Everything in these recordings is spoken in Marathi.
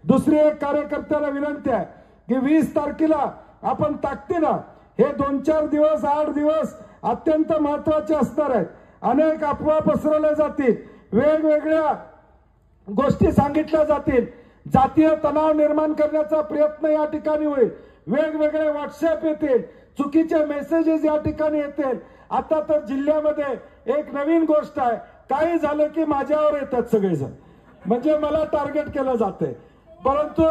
दुसरी एक कार्यकर्त्याला विनंती आहे की 20 तारखेला आपण ताकदीनं हे 2-4 दिवस 8 दिवस अत्यंत महत्त्वाचे असणार आहेत। अनेक अफवा पसरवल्या जातील, वेगवेगळ्या गोष्टी सांगितल्या जातील, जातीय तणाव निर्माण करण्याचा प्रयत्न या ठिकाणी होईल, वेगवेगळे व्हॉट्सअप येतील, चुकीचे मेसेजेस या ठिकाणी येतील। आता तर जिल्ह्यामध्ये एक नवीन गोष्ट आहे, काही झालं की माझ्यावर येतात सगळेजण, म्हणजे मला टार्गेट केलं जाते। परंतु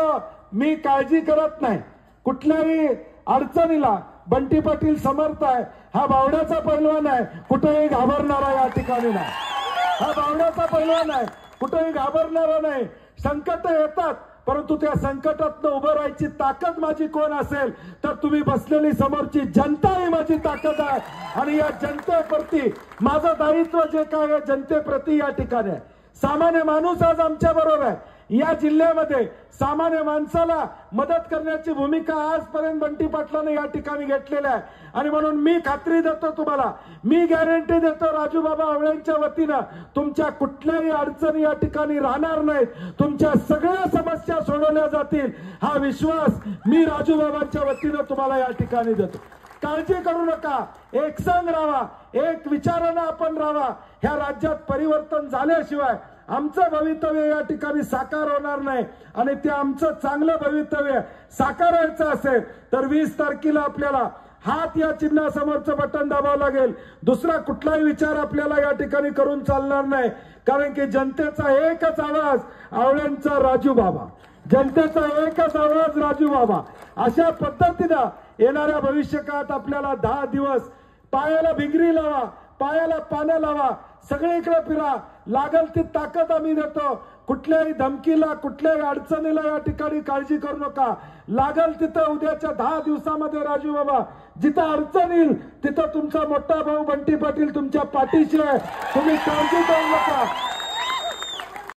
मी काळजी करत नाही, कुठल्याही अडचणीला बंटी पाटील समर्थ आहे। हा बावड्याचा पैलवान आहे, कुठेही घाबरणारा या ठिकाणी नाही। हा बावड्याचा पैलवान आहे, कुठेही घाबरणारा नाही। संकट येतात, परंतु त्या संकटातनं उभं राहायची ताकद माझी कोण असेल तर तुम्ही बसलेली समोरची जनता ही माझी ताकद आहे। आणि या जनतेप्रती माझं दायित्व जे काय आहे जनतेप्रती या ठिकाणी आहे। सामान्य माणूस आज आमच्या बरोबर आहे। या जिल्ह्यामध्ये सामान्य माणसाला मदत करण्याची भूमिका आजपर्यंत बंटी पाटलांनी या ठिकाणी घेतलेली आहे। आणि म्हणून मी खात्री देतो तुम्हाला, मी गॅरंटी देतो राजूबाबा आवळेंच्या वतीनं तुमच्या कुठल्याही अडचणी या ठिकाणी राहणार नाहीत, तुमच्या सगळ्या समस्या सोडवल्या जातील, हा विश्वास मी राजूबाबांच्या वतीनं तुम्हाला या ठिकाणी देतो। काळजी करू नका, एक संघ राहा, एक विचारानं आपण राहा। ह्या राज्यात परिवर्तन झाल्याशिवाय आमचं भवितव्य या ठिकाणी साकार होणार नाही। आणि ते आमचं चांगलं भवितव्य साकारायचं असेल तर 20 तारखेला आपल्याला हात या चिन्हासमोरचं बटन दाबावं लागेल। दुसरा कुठलाही विचार आपल्याला या ठिकाणी करून चालणार नाही, कारण की जनतेचा एकच आवाज आवळ्यांचा राजू बाबा, जनतेचा एकच आवाज राजू बाबा। अशा पद्धतीनं येणाऱ्या भविष्यकाळात आपल्याला 10 दिवस पायाला भिंगरी लावा, पायाला पानं लावा, सगळीकडे फिरा, लागल ती ताकद आम्ही देतो। कुठल्याही धमकीला कुठल्याही अडचणीला या ठिकाणी काळजी करू नका। लागल तिथं उद्याच्या 10 दिवसामध्ये राजू बाबा जिथं अडचण येईल तिथं तुमचा मोठा भाऊ बंटी पाटील तुमच्या पाठीशी आहे, तुम्ही काळजी करू नका।